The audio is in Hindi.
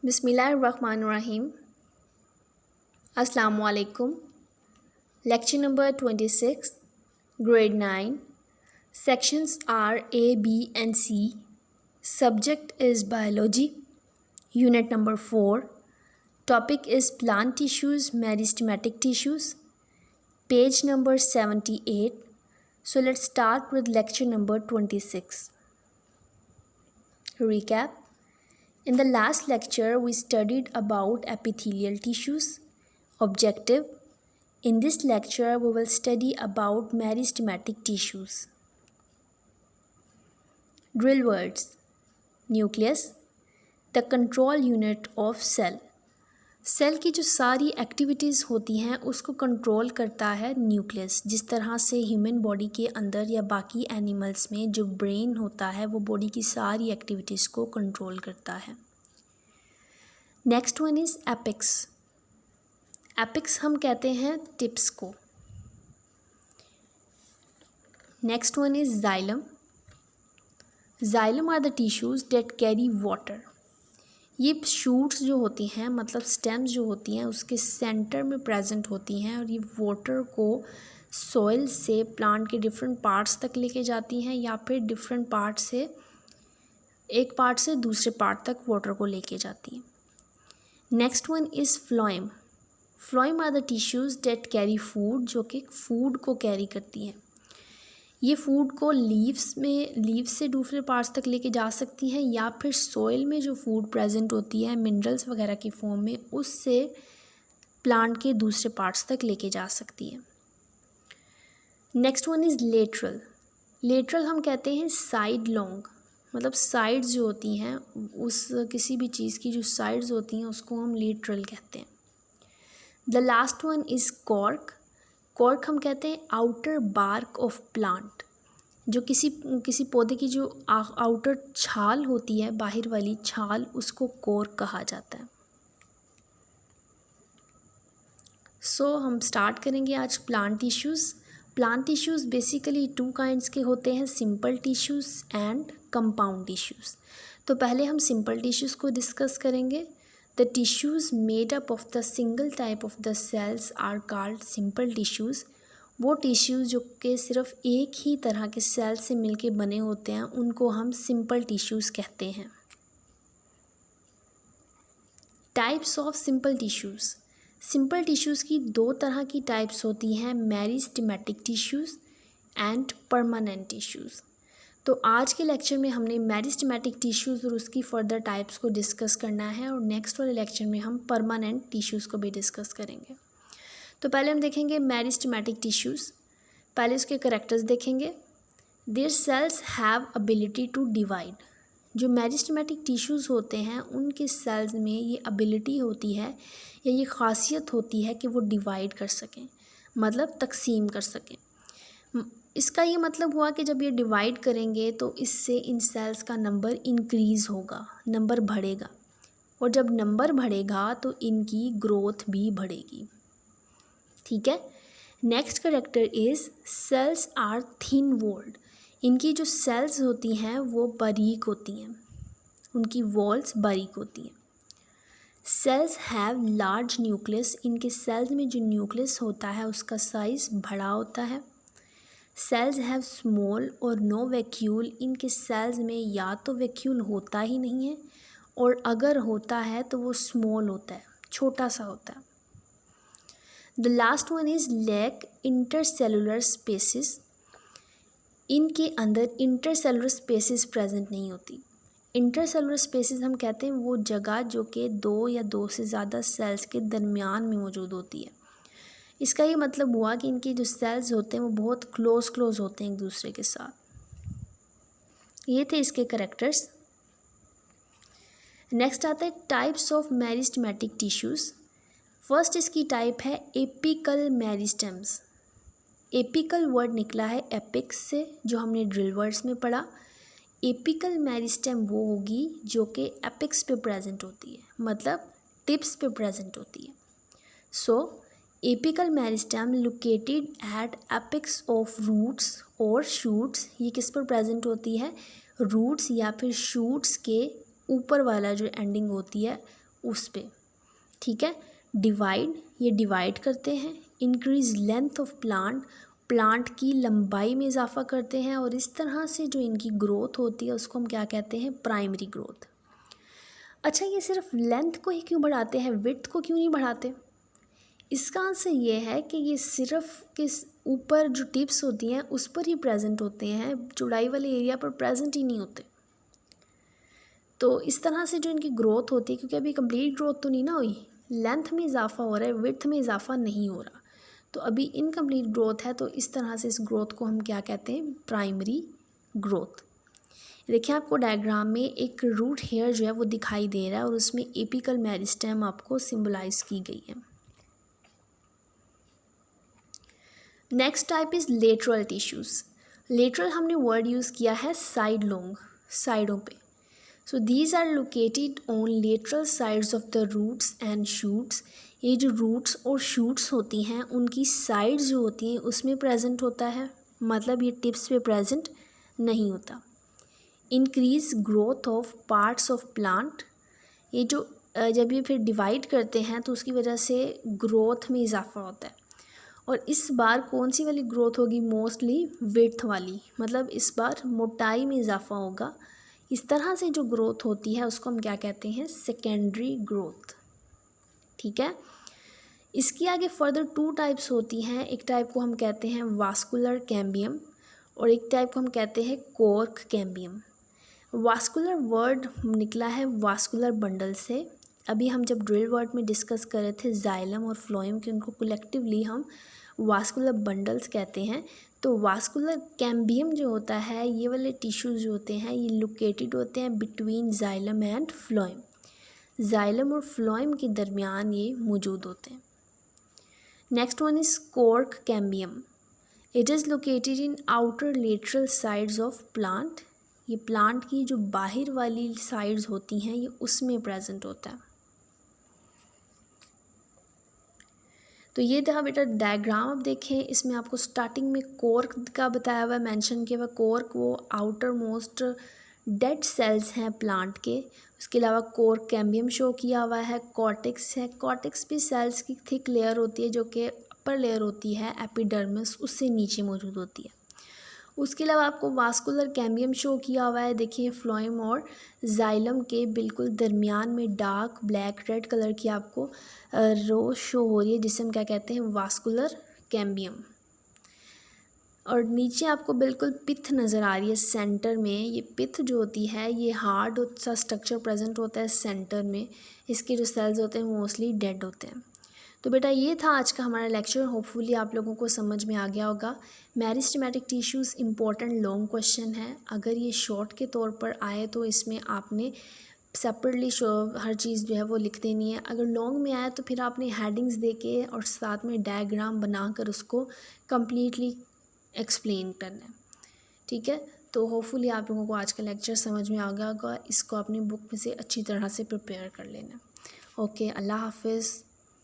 बिस्मिल्लाहिर्रहमानिर्रहीम। अस्सलाम वालेकुम। Lecture number 26, grade 9। Sections are A, B and C. Subject is biology. Unit number 4. Topic is plant tissues, meristematic tissues. Page number 78. So let's start with lecture number 26. Recap. In the last lecture, we studied about epithelial tissues. Objective. In this lecture, we will study about meristematic tissues. Drill words. Nucleus. The control unit of cell. Cell की जो सारी एक्टिविटीज़ होती हैं उसको कंट्रोल करता है न्यूक्लियस। जिस तरह से ह्यूमन बॉडी के अंदर या बाकी एनिमल्स में जो ब्रेन होता है वो बॉडी की सारी एक्टिविटीज़ को कंट्रोल करता है। Next one is apex. Apex हम कहते हैं टिप्स को। Next one is xylem. Xylem are the tissues that carry water. ये शूट्स जो होती हैं मतलब स्टेम्स जो होती हैं उसके सेंटर में प्रेजेंट होती हैं और ये वाटर को सॉइल से प्लांट के डिफरेंट पार्ट्स तक लेके जाती हैं या फिर डिफरेंट पार्ट से एक पार्ट से दूसरे पार्ट तक वाटर को लेके जाती हैं। Next one is phloem. Phloem are the tissues that carry food, जो कि फूड को कैरी करती हैं। ये फूड को लीव्स से दूसरे पार्ट्स तक लेके जा सकती हैं या फिर सॉइल में जो फूड प्रेजेंट होती है मिनरल्स वगैरह की फॉर्म में उससे प्लांट के दूसरे पार्ट्स तक लेके जा सकती है। Next one is lateral. Lateral हम कहते हैं साइड लॉन्ग, मतलब साइड्स जो होती हैं उस किसी भी चीज़ की जो साइड्स होती हैं उसको हम लेटरल कहते हैं। The last one is cork. Cork हम कहते हैं आउटर बार्क ऑफ प्लांट। जो किसी पौधे की जो आउटर छाल होती है, बाहर वाली छाल, उसको कॉर्क कहा जाता है। सो हम स्टार्ट करेंगे आज plant tissues. Plant tissues basically 2 kinds के होते हैं, simple tissues and compound tissues. तो पहले हम सिंपल टिश्यूज़ को डिस्कस करेंगे। The tissues made up of the single type of the cells are called simple tissues. वो टिश्यूज़ जो कि सिर्फ एक ही तरह के सेल से मिलके बने होते हैं उनको हम सिंपल टिश्यूज़ कहते हैं। Types of simple tissues. Simple tissues की 2 तरह की टाइप्स होती हैं, meristematic tissues and permanent tissues. तो आज के लेक्चर में हमने मेरिस्टेमेटिक टिश्यूज़ और उसकी फर्दर टाइप्स को डिस्कस करना है और नेक्स्ट वाले लेक्चर में हम परमानेंट टिश्यूज़ को भी डिस्कस करेंगे। तो पहले हम देखेंगे मेरिस्टेमेटिक टिश्यूज़। पहले उसके करैक्टर्स देखेंगे। Their cells have ability to divide. जो मेरिस्टेमेटिक टिश्यूज़ होते हैं उनके सेल्स में ये एबिलिटी होती है या ये ख़ासियत होती है कि वो डिवाइड कर सकें, मतलब तकसीम कर सकें। इसका ये मतलब हुआ कि जब ये डिवाइड करेंगे तो इससे इन सेल्स का नंबर इंक्रीज़ होगा, नंबर बढ़ेगा, और जब नंबर बढ़ेगा तो इनकी ग्रोथ भी बढ़ेगी। ठीक है। Next character is cells are thin walled. इनकी जो सेल्स होती हैं वो बारीक होती हैं, उनकी वॉल्स बारीक होती हैं। Cells have large nucleus. इनके सेल्स में जो न्यूक्लियस होता है उसका साइज़ बड़ा होता है। सेल्स हैव स्मॉल और नो वैक्यूल। इनके सेल्स में या तो वैक्यूल होता ही नहीं है और अगर होता है तो वो स्मॉल होता है, छोटा सा होता है। The last one is lack intercellular spaces. इनके अंदर इंटरसेलुलर स्पेसिस प्रेजेंट नहीं होती। इंटरसेलुलर स्पेसिस हम कहते हैं वो जगह जो कि 2 या 2 से ज़्यादा सेल्स के दरमियान में मौजूद होती है। इसका ये मतलब हुआ कि इनके जो सेल्स होते हैं वो बहुत क्लोज होते हैं एक दूसरे के साथ। ये थे इसके करैक्टर्स। नेक्स्ट आता है types of meristematic tissues. First इसकी टाइप है एपिकल मेरिस्टेम्स। एपिकल वर्ड निकला है एपिक्स से, जो हमने ड्रिल वर्ड्स में पढ़ा। एपिकल मेरिस्टेम वो होगी जो कि एपिक्स पे प्रेजेंट होती है, मतलब टिप्स पे प्रेजेंट होती है। So apical meristem located at apex of roots और शूट्स। ये किस पर प्रेजेंट होती है? रूट्स या फिर शूट्स के ऊपर वाला जो एंडिंग होती है उस पे, ठीक है। डिवाइड, ये डिवाइड करते हैं। Increase length of plant, plant की लंबाई में इजाफा करते हैं, और इस तरह से जो इनकी ग्रोथ होती है उसको हम क्या कहते हैं, प्राइमरी ग्रोथ। अच्छा, ये सिर्फ लेंथ को ही क्यों बढ़ाते हैं, विड्थ को क्यों नहीं बढ़ाते? इसका आंसर ये है कि ये सिर्फ किस ऊपर जो टिप्स होती हैं उस पर ही प्रेजेंट होते हैं, चौड़ाई वाले एरिया पर प्रेजेंट ही नहीं होते। तो इस तरह से जो इनकी ग्रोथ होती है, क्योंकि अभी कंप्लीट ग्रोथ तो नहीं ना हुई, लेंथ में इजाफा हो रहा है, विड्थ में इजाफा नहीं हो रहा, तो अभी इनकम्प्लीट ग्रोथ है, तो इस तरह से इस ग्रोथ को हम क्या कहते हैं, प्राइमरी ग्रोथ। देखिए आपको डायग्राम में एक रूट हेयर जो है वो दिखाई दे रहा है, और उसमें एपिकल मेरिस्टेम आपको सिंबलाइज की गई है। Next type is lateral tissues. Lateral हमने वर्ड यूज़ किया है साइड लोंग, साइडों पे। So these are located on lateral sides of the roots and shoots. ये जो रूट्स और शूट्स होती हैं उनकी साइड्स जो होती हैं उसमें प्रेजेंट होता है, मतलब ये टिप्स पे प्रेजेंट नहीं होता। Increase growth of parts of plant, ये जो जब ये फिर डिवाइड करते हैं तो उसकी वजह से ग्रोथ में इजाफा होता है, और इस बार कौन सी वाली ग्रोथ होगी, मोस्टली विड्थ वाली, मतलब इस बार मोटाई में इजाफा होगा। इस तरह से जो ग्रोथ होती है उसको हम क्या कहते हैं, सेकेंडरी ग्रोथ, ठीक है। इसकी आगे फर्दर 2 टाइप्स होती हैं। एक टाइप को हम कहते हैं वास्कुलर कैम्बियम, और एक टाइप को हम कहते हैं कॉर्क कैम्बियम। वास्कुलर वर्ड निकला है वास्कुलर बंडल से। अभी हम जब ड्रिल वर्ड में डिस्कस कर रहे थे जाइलम और फ्लोएम के, उनको कलेक्टिवली हम वास्कुलर बंडल्स कहते हैं। तो वास्कुलर कैम्बियम जो होता है, ये वाले टिश्यूज़ जो होते हैं ये लोकेटेड होते हैं between xylem and phloem, xylem और फ्लोएम के दरमियान ये मौजूद होते हैं। Next one is cork cambium. It is located in outer lateral sides of plant. ये प्लांट की जो बाहर वाली साइड्स होती हैं ये उसमें प्रेजेंट होता है। तो ये था बेटा डायग्राम। अब देखें, इसमें आपको स्टार्टिंग में कॉर्क का बताया हुआ है, मेंशन किया हुआ। कॉर्क वो आउटर मोस्ट डेड सेल्स हैं प्लांट के। उसके अलावा कॉर्क कैम्बियम शो किया हुआ है। कॉर्टेक्स है, कॉर्टेक्स भी सेल्स की थिक लेयर होती है जो कि अपर लेयर होती है एपिडर्मिस, उससे नीचे मौजूद होती है। उसके अलावा आपको वास्कुलर कैम्बियम शो किया हुआ है। देखिए फ्लोएम और जाइलम के बिल्कुल दरमियान में डार्क ब्लैक रेड कलर की आपको रो शो हो रही है, जिसे हम क्या कहते हैं, वास्कुलर कैम्बियम। और नीचे आपको बिल्कुल पिथ नज़र आ रही है सेंटर में। ये पिथ जो होती है ये हार्ड सा स्ट्रक्चर प्रेजेंट होता है सेंटर में। इसके जो सेल्स होते हैं मोस्टली डेड होते हैं। तो बेटा ये था आज का हमारा लेक्चर। होपफुली आप लोगों को समझ में आ गया होगा। Meristematic tissues important long question है। अगर ये शॉर्ट के तौर पर आए तो इसमें आपने सेपरेटली हर चीज़ जो है वो लिख देनी है। अगर लॉन्ग में आए तो फिर आपने हेडिंग्स दे के और साथ में डायग्राम बनाकर उसको कम्प्लीटली एक्सप्लेन करना है, ठीक है। तो होपफुली आप लोगों को आज का लेक्चर समझ में आ गया होगा। इसको अपनी बुक में से अच्छी तरह से प्रिपेयर कर लेना। ओके, अल्लाह हाफिज़।